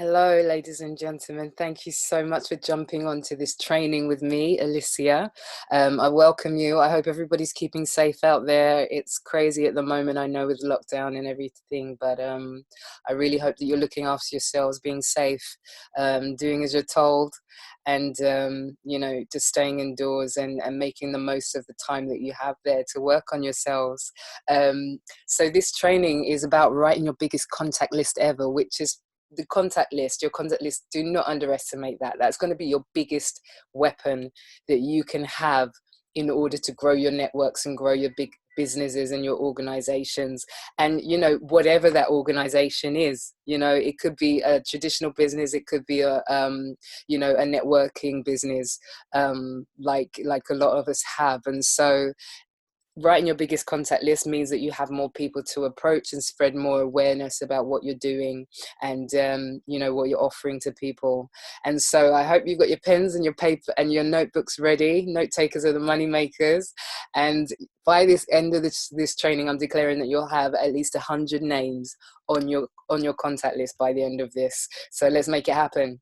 Hello, ladies and gentlemen. Thank you so much for jumping onto this training with me, Alicia. I welcome you. I hope everybody's keeping safe out there. It's crazy at the moment, I know, with lockdown and everything, but I really hope that you're looking after yourselves, being safe, doing as you're told, and just staying indoors and making the most of the time that you have there to work on yourselves. So this training is about writing your biggest contact list ever, which is the contact list. Your contact list, do not underestimate that. That's going to be your biggest weapon that you can have in order to grow your networks and grow your big businesses and your organizations. And whatever that organization is, it could be a traditional business, it could be a a networking business, like a lot of us have. And so writing your biggest contact list means that you have more people to approach and spread more awareness about what you're doing and what you're offering to people. And so I hope you've got your pens and your paper and your notebooks ready. Note takers are the money makers. And by this end of this training, I'm declaring that you'll have at least 100 names on your contact list by the end of this. So let's make it happen.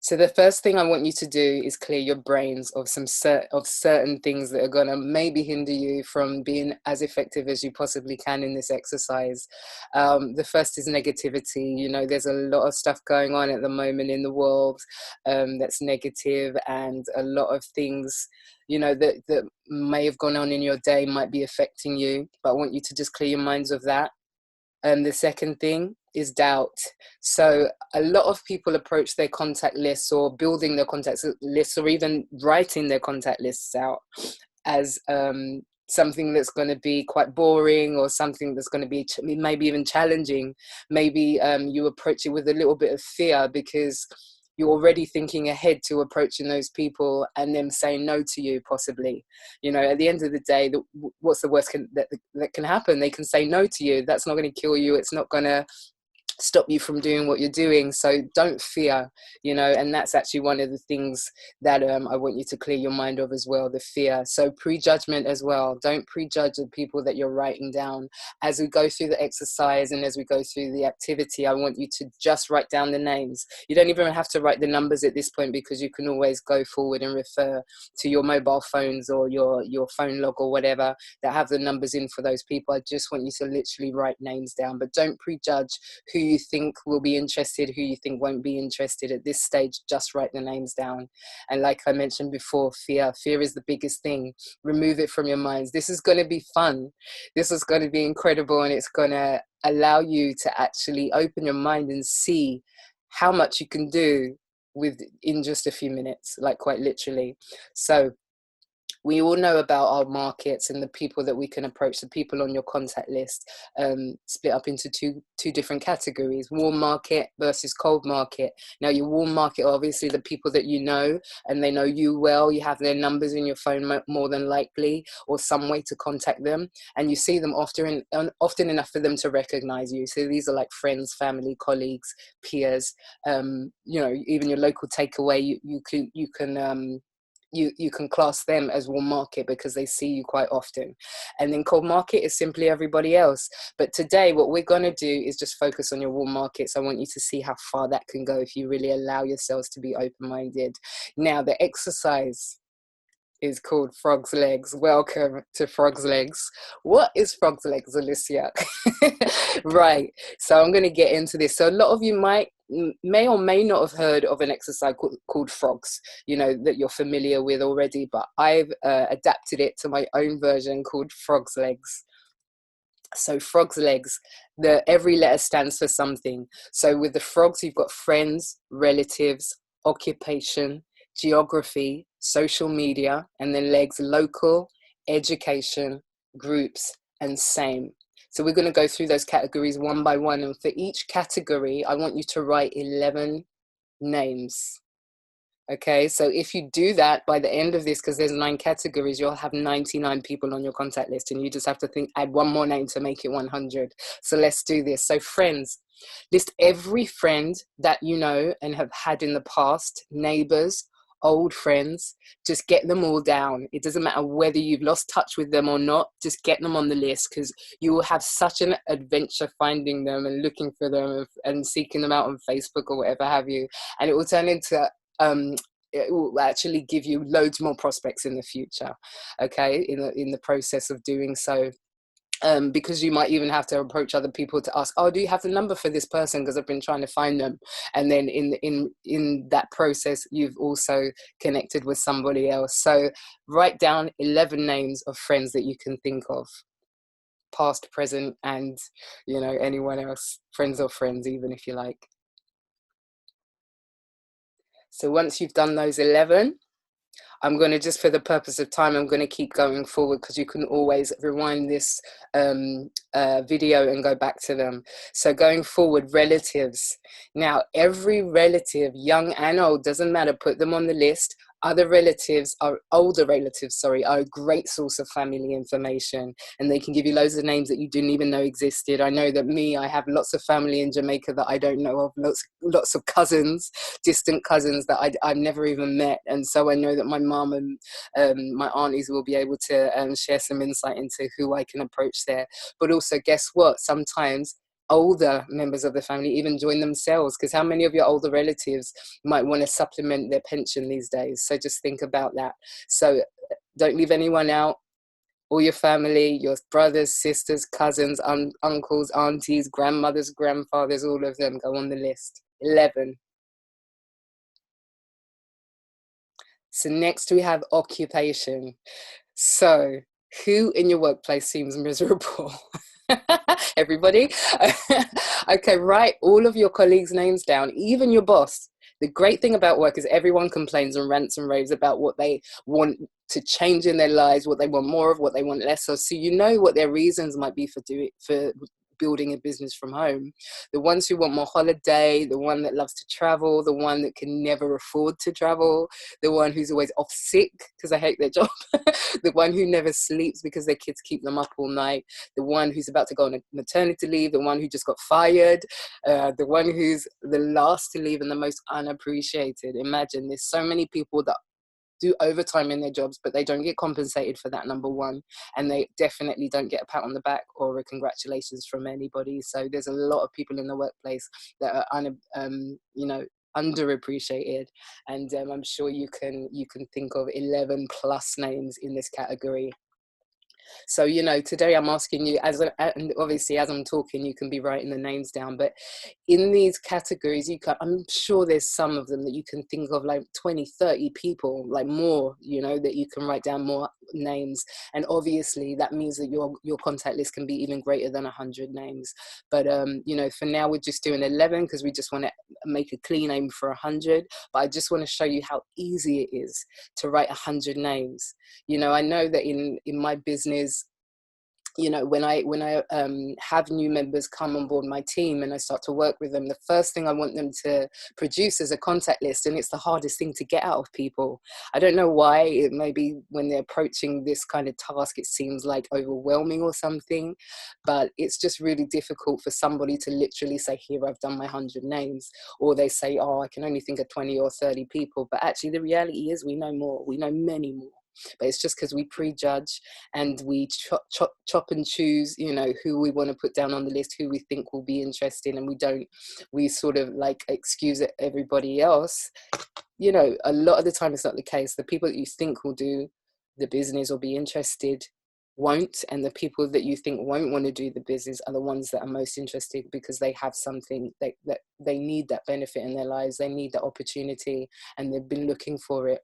So the first thing I want you to do is clear your brains of certain things that are gonna maybe hinder you from being as effective as you possibly can in this exercise. The first is negativity. There's a lot of stuff going on at the moment in the world that's negative, and a lot of things that may have gone on in your day might be affecting you. But I want you to just clear your minds of that. The second thing is doubt. So a lot of people approach their contact lists or building their contact lists or even writing their contact lists out as something that's going to be quite boring, or something that's going to be maybe even challenging. Maybe you approach it with a little bit of fear because you're already thinking ahead to approaching those people and them saying no to you, possibly. At the end of the day, what's the worst that can happen? They can say no to you. That's not going to kill you. It's not going to stop you from doing what you're doing. So don't fear, and that's actually one of the things that I want you to clear your mind of as well, the fear. So prejudgment as well. Don't prejudge the people that you're writing down. As we go through the exercise and as we go through the activity, I want you to just write down the names. You don't even have to write the numbers at this point, because you can always go forward and refer to your mobile phones or your phone log or whatever that have the numbers in for those people. I just want you to literally write names down, but don't prejudge who you think will be interested, who you think won't be interested at this stage. Just write the names down. And like I mentioned before, fear is the biggest thing. Remove it from your minds. This is going to be fun. This is going to be incredible, and it's going to allow you to actually open your mind and see how much you can do in just a few minutes, like quite literally. So we all know about our markets and the people that we can approach, the people on your contact list, split up into two different categories: warm market versus cold market. Now, your warm market are obviously the people that you know and they know you well. You have their numbers in your phone more than likely, or some way to contact them, and you see them often enough for them to recognize you. So these are like friends, family, colleagues, peers, even your local takeaway. You can class them as warm market because they see you quite often. And then cold market is simply everybody else. But today, what we're going to do is just focus on your warm markets. I want you to see how far that can go if you really allow yourselves to be open-minded. Now, the exercise is called Frog's Legs. Welcome to Frog's Legs. What is Frog's Legs, Alicia? Right, so I'm going to get into this. So a lot of you may or may not have heard of an exercise called FROGS, that you're familiar with already, but I've adapted it to my own version called Frog's Legs. So Frog's Legs, every letter stands for something. So with the frogs, you've got friends, relatives, occupation, geography, social media, and then legs: local, education, groups, and same. So we're going to go through those categories one by one, and for each category I want you to write 11 names. Okay, so if you do that by the end of this, because there's 9 categories, you'll have 99 people on your contact list, and you just have to add one more name to make it 100. So let's do this. So friends, list every friend that you know and have had in the past: neighbors, old friends, just get them all down. It doesn't matter whether you've lost touch with them or not, just get them on the list, because you will have such an adventure finding them and looking for them and seeking them out on Facebook or whatever have you. And it will turn into, it will actually give you loads more prospects in the future, okay, in the process of doing so. Because you might even have to approach other people to ask, oh, do you have the number for this person, because I've been trying to find them. And then in that process, you've also connected with somebody else. So write down 11 names of friends that you can think of, past, present, and anyone else, friends or friends, even if you like. So once you've done those 11, I'm going to, just for the purpose of time, I'm going to keep going forward, because you can always rewind this video and go back to them. So going forward, relatives. Now, every relative, young and old, doesn't matter, put them on the list. Other relatives, older relatives, sorry, are a great source of family information, and they can give you loads of names that you didn't even know existed. I know that I have lots of family in Jamaica that I don't know of, lots of cousins, distant cousins that I've never even met. And so I know that my mum and my aunties will be able to share some insight into who I can approach there. But also, guess what? Sometimes older members of the family even join themselves, because how many of your older relatives might want to supplement their pension these days? So just think about that. So don't leave anyone out. All your family, your brothers, sisters, cousins, uncles, aunties, grandmothers, grandfathers, all of them go on the list. 11. So next we have occupation. So who in your workplace seems miserable? Everybody? Okay, write all of your colleagues' names down, even your boss. The great thing about work is everyone complains and rants and raves about what they want to change in their lives, what they want more of, what they want less of. So you know what their reasons might be for building a business from home. The ones who want more holiday, the one that loves to travel, the one that can never afford to travel, the one who's always off sick because they hate their job, the one who never sleeps because their kids keep them up all night, the one who's about to go on a maternity leave, the one who just got fired, the one who's the last to leave and the most unappreciated. Imagine, there's so many people that do overtime in their jobs, but they don't get compensated for that, number one, and they definitely don't get a pat on the back or a congratulations from anybody. So there's a lot of people in the workplace that are underappreciated, and I'm sure you can think of 11 plus names in this category. So, today I'm asking you, and obviously as I'm talking, you can be writing the names down, but in these categories, I'm sure there's some of them that you can think of, like 20, 30 people, like more, that you can write down more names. And obviously that means that your contact list can be even greater than 100 names. But, for now, we're just doing 11 because we just want to make a clean aim for 100. But I just want to show you how easy it is to write 100 names. I know that in my business, when I have new members come on board my team and I start to work with them, the first thing I want them to produce is a contact list, and it's the hardest thing to get out of people. I don't know why. It may be when they're approaching this kind of task, it seems like overwhelming or something, but it's just really difficult for somebody to literally say, here, I've done my 100 names, or they say, oh, I can only think of 20 or 30 people, but actually the reality is we know more, we know many more. But it's just because we prejudge and we chop and choose, who we want to put down on the list, who we think will be interested, and we sort of like excuse everybody else. A lot of the time it's not the case. The people that you think will do the business or be interested won't, and the people that you think won't want to do the business are the ones that are most interested, because they have something that they need, that benefit in their lives, they need that opportunity, and they've been looking for it.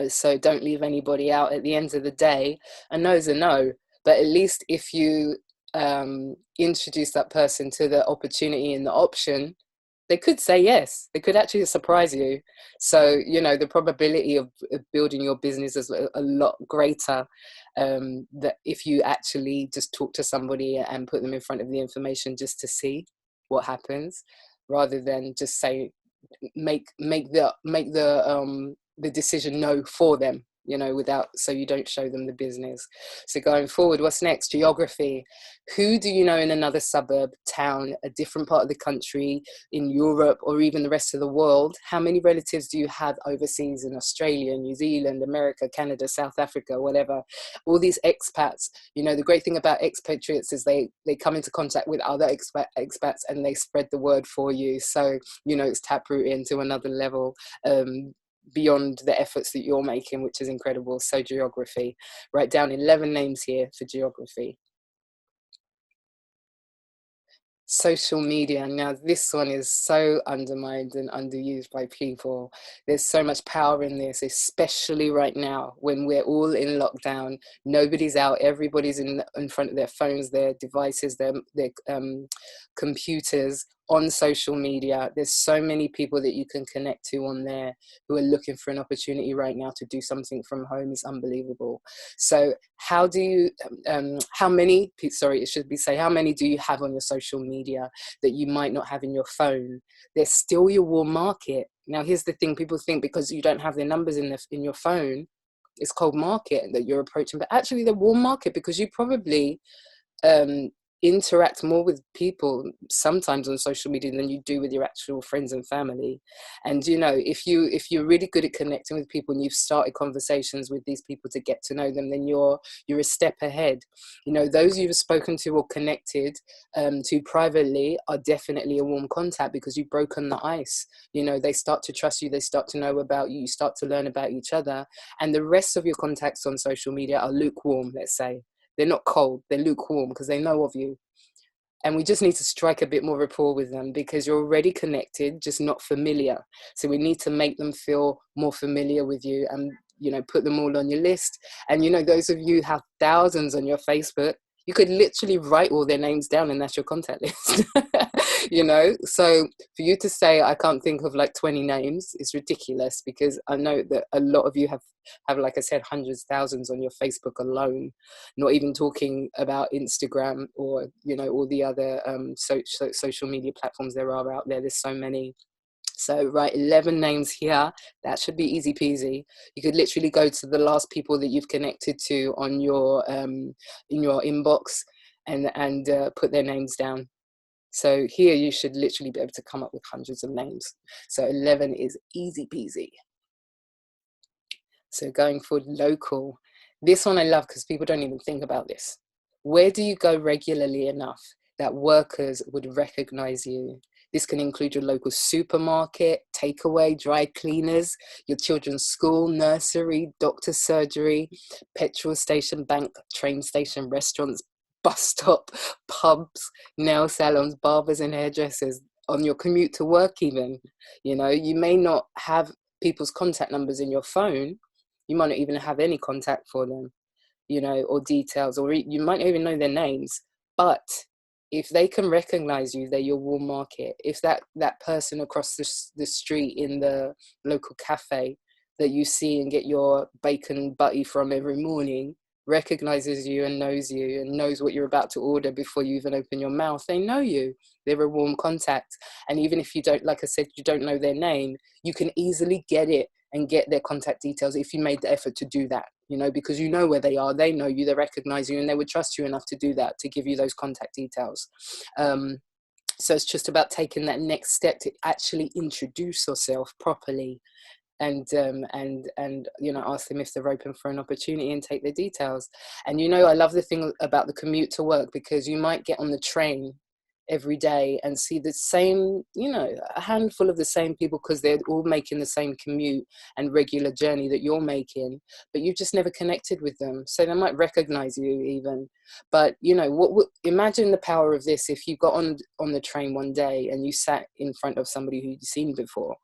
So don't leave anybody out. At the end of the day, a no's a no, but at least if you introduce that person to the opportunity and the option, they could say yes. They could actually surprise you. So, the probability of building your business is a lot greater that if you actually just talk to somebody and put them in front of the information just to see what happens, rather than just say, make the decision no for them. you know, without, so you don't show them the business. So going forward, what's next? Geography. Who do you know in another suburb, town, a different part of the country, in Europe, or even the rest of the world? How many relatives do you have overseas in Australia, New Zealand, America, Canada, South Africa, whatever? All these expats, you know, the great thing about expatriates is they come into contact with other expats and they spread the word for you. So, you know, it's taprooting to another level. Beyond the efforts that you're making, which is incredible. So geography, write down 11 names here for geography. Social media. Now, this one is so undermined and underused by people. There's so much power in this, especially right now when we're all in lockdown. Nobody's out. Everybody's in front of their phones, their devices, their computers, on social media. There's so many people that you can connect to on there who are looking for an opportunity right now to do something from home. Is unbelievable. So how do you, how many, sorry, it should be say, how many do you have on your social media that you might not have in your phone? They're still your warm market. Now, here's the thing, people think because you don't have their numbers in your phone, it's cold market that you're approaching, but actually they're warm market because you probably um, interact more with people sometimes on social media than you do with your actual friends and family. And you know, if you're really good at connecting with people and you've started conversations with these people to get to know them, then you're a step ahead. You know, those you've spoken to or connected to privately are definitely a warm contact because you've broken the ice. You know, they start to trust you, they start to know about you, you start to learn about each other. And the rest of your contacts on social media are lukewarm, let's say. They're not cold, they're lukewarm because they know of you. And we just need to strike a bit more rapport with them because you're already connected, just not familiar. So we need to make them feel more familiar with you and, you know, put them all on your list. And, you know, those of you who have thousands on your Facebook, you could literally write all their names down and that's your contact list. You know, so for you to say I can't think of like 20 names is ridiculous because I know that a lot of you have, like I said, hundreds, thousands on your Facebook alone, not even talking about Instagram or, you know, all the other social media platforms there are out there. There's so many. So write 11 names here. That should be easy peasy. You could literally go to the last people that you've connected to on your in your inbox and put their names down. So here you should literally be able to come up with hundreds of names. So 11 is easy peasy. So going for local. This one I love because people don't even think about this. Where do you go regularly enough that workers would recognize you? This can include your local supermarket, takeaway, dry cleaners, your children's school, nursery, doctor's surgery, petrol station, bank, train station, restaurants, bus stop, pubs, nail salons, barbers and hairdressers, on your commute to work even. You know, you may not have people's contact numbers in your phone. You might not even have any contact for them, you know, or details, or you might not even know their names. But if they can recognize you, they're your warm market. If that person across the street in the local cafe that you see and get your bacon butty from every morning recognizes you and knows what you're about to order before you even open your mouth, they know you. They're a warm contact. And even if you don't, like I said, you don't know their name, you can easily get it and get their contact details if you made the effort to do that, you know, because you know where they are, they know you, they recognize you, and they would trust you enough to do that, to give you those contact details. So it's just about taking that next step to actually introduce yourself properly and you know, ask them if they're open for an opportunity and take their details. And you know, I love the thing about the commute to work, because you might get on the train every day and see the same, you know, a handful of the same people because they're all making the same commute and regular journey that you're making, but you just never connected with them, so they might recognize you even. But you know what, imagine the power of this if you got on the train one day and you sat in front of somebody who you'd seen before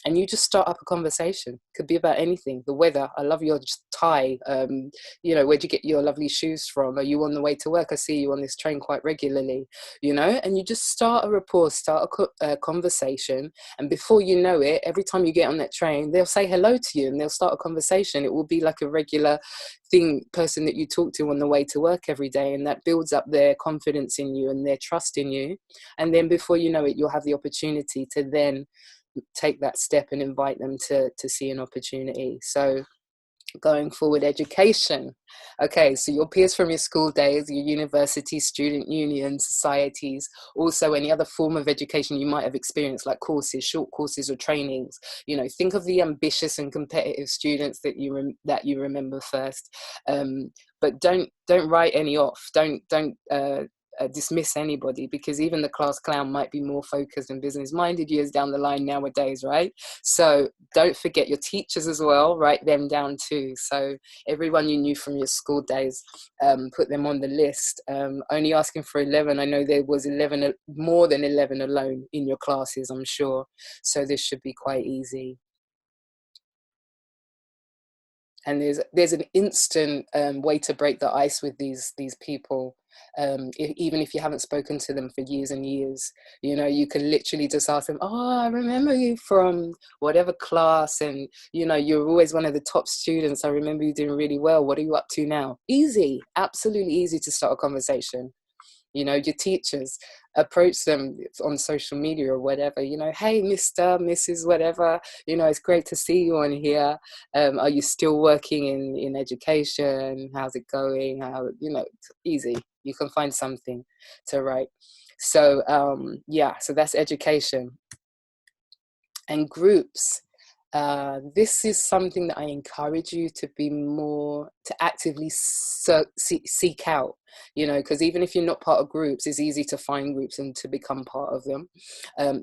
and you just start up a conversation. Could be about anything. The weather. I love your tie. You know, where'd you get your lovely shoes from? Are you on the way to work? I see you on this train quite regularly, you know, and you just start a rapport, start a conversation. And before you know it, every time you get on that train, they'll say hello to you and they'll start a conversation. It will be like a regular person that you talk to on the way to work every day. And that builds up their confidence in you and their trust in you. And then before you know it, you'll have the opportunity to then take that step and invite them to see an opportunity. So Going forward, education. Okay, so your peers from your school days, your university, student union, societies, also any other form of education you might have experienced, like courses, short courses or trainings. Think of the ambitious and competitive students that you remember first. But don't write any off. Don't dismiss anybody, because even the class clown might be more focused and business minded years down the line nowadays, right? So don't forget your teachers as well, write them down too. So everyone you knew from your school days, put them on the list. Only asking for 11. I know there was 11, more than 11 alone in your classes, I'm sure. So this should be quite easy. And there's an instant way to break the ice with these people. Even if you haven't spoken to them for years and years, you can literally just ask them, oh, I remember you from whatever class, and you're always one of the top students. I remember you doing really well. What are you up to now? Easy, absolutely easy to start a conversation. Your teachers, approach them on social media or whatever, hey, Mr., Mrs., whatever, it's great to see you on here. Are you still working in education? How's it going? It's easy. You can find something to write. So so that's education. And groups. This is something that I encourage you to actively seek out, because even if you're not part of groups, it's easy to find groups and to become part of them.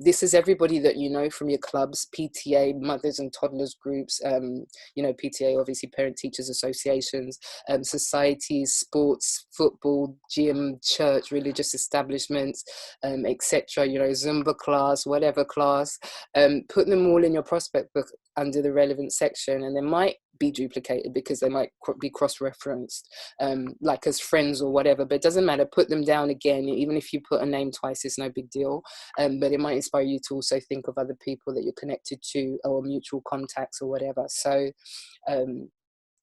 This is everybody that you know from your clubs, PTA, mothers and toddlers groups, PTA, obviously parent teachers associations, societies, sports, football, gym, church, religious establishments, etc. Zumba class, whatever class. Put them all in your prospect book under the relevant section, and they might be duplicated because they might be cross-referenced, like as friends or whatever, but it doesn't matter. Put them down again. Even if you put a name twice, it's no big deal, but it might inspire you to also think of other people that you're connected to or mutual contacts or whatever. So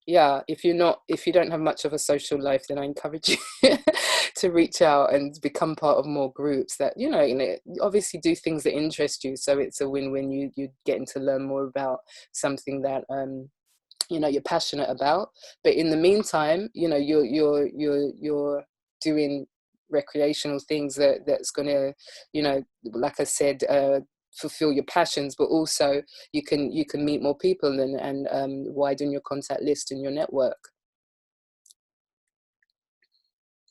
if you don't have much of a social life, then I encourage you to reach out and become part of more groups that obviously do things that interest you. So it's a win-win. You getting to learn more about something that you're passionate about, but in the meantime, you're doing recreational things that's gonna, like I said, fulfill your passions, but also you can meet more people and widen your contact list and your network.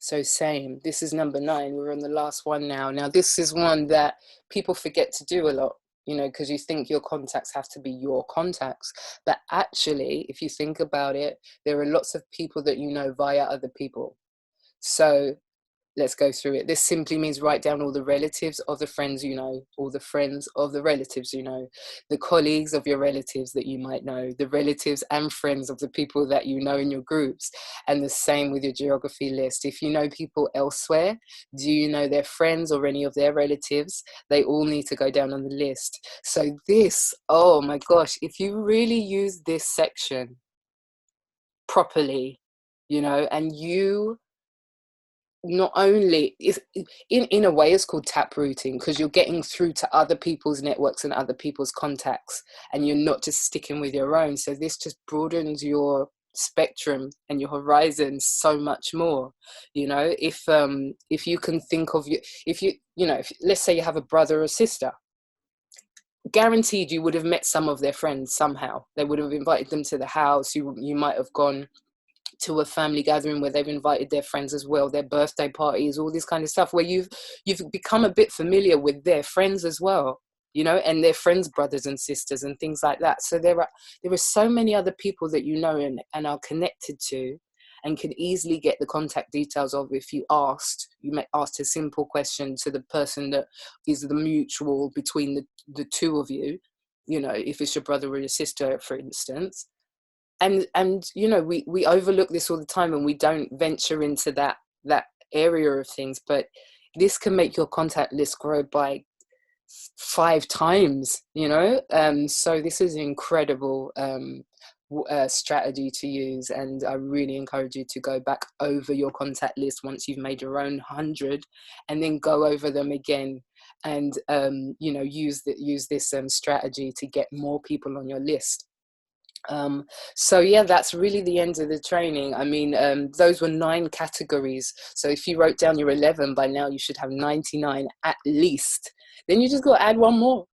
So same, this is number 9. We're on the last one now. Now this is one that people forget to do a lot, because you think your contacts have to be your contacts. But actually, if you think about it, there are lots of people that you know via other people. So let's go through it. This simply means write down all the relatives of the friends you know, all the friends of the relatives you know, the colleagues of your relatives that you might know, the relatives and friends of the people that you know in your groups, and the same with your geography list. If you know people elsewhere, do you know their friends or any of their relatives? They all need to go down on the list. So this, oh my gosh, if you really use this section properly, and you not only is in a way it's called tap routing, because you're getting through to other people's networks and other people's contacts, and you're not just sticking with your own. So this just broadens your spectrum and your horizon so much more. If you can think of if let's say you have a brother or sister, guaranteed you would have met some of their friends somehow. They would have invited them to the house. You might have gone to a family gathering where they've invited their friends as well, their birthday parties, all this kind of stuff, where you've become a bit familiar with their friends as well, and their friends' brothers and sisters and things like that. So there are so many other people that you know and are connected to, and can easily get the contact details of. If you may ask a simple question to the person that is the mutual between the two of you, if it's your brother or your sister, for instance. And we overlook this all the time, and we don't venture into that area of things, but this can make your contact list grow by 5 times. So this is an incredible strategy to use, and I really encourage you to go back over your contact list once you've made your own 100, and then go over them again, and use this strategy to get more people on your list. Um, so yeah, that's really the end of the training. I mean, those were 9 categories. So if you wrote down your 11, by now you should have 99 at least. Then you just got to add one more.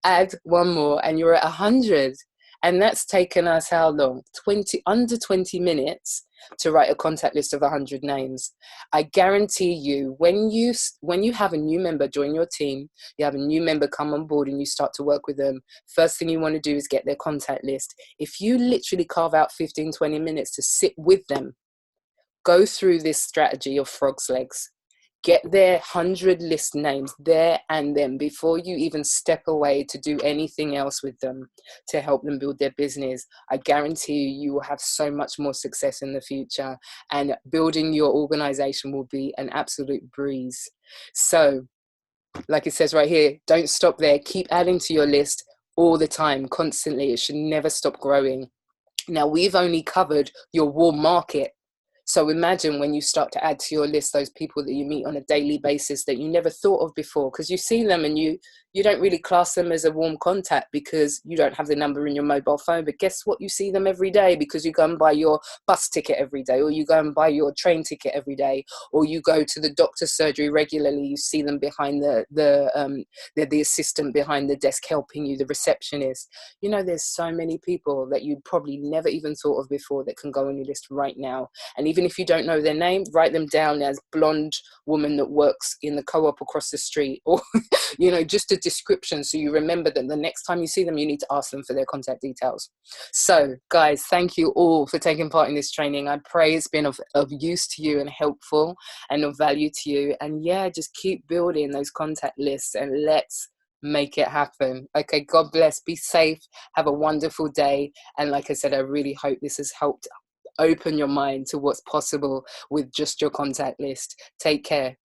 Add one more, and you're at 100. And that's taken us how long? 20, under 20 minutes to write a contact list of 100 names. I guarantee you, when you have a new member join your team, you have a new member come on board and you start to work with them, first thing you want to do is get their contact list. If you literally carve out 15, 20 minutes to sit with them, go through this strategy of frog's legs, get their 100 list names there and then before you even step away to do anything else with them to help them build their business, I guarantee you will have so much more success in the future, and building your organization will be an absolute breeze. So like it says right here, don't stop there. Keep adding to your list all the time, constantly. It should never stop growing. Now, we've only covered your warm market. So imagine when you start to add to your list those people that you meet on a daily basis that you never thought of before, because you see them and you don't really class them as a warm contact because you don't have the number in your mobile phone. But guess what? You see them every day because you go and buy your bus ticket every day, or you go and buy your train ticket every day, or you go to the doctor's surgery regularly. You see them behind they're the assistant behind the desk helping you, the receptionist. You know, there's so many people that you probably never even thought of before that can go on your list right now. And even if you don't know their name, write them down as blonde woman that works in the co-op across the street, or you know, just a description so you remember that the next time you see them, you need to ask them for their contact details. So guys, thank you all for taking part in this training. I pray it's been of use to you and helpful and of value to you. And yeah, just keep building those contact lists and let's make it happen. Okay, God bless, be safe, have a wonderful day. And like I said, I really hope this has helped open your mind to what's possible with just your contact list. Take care.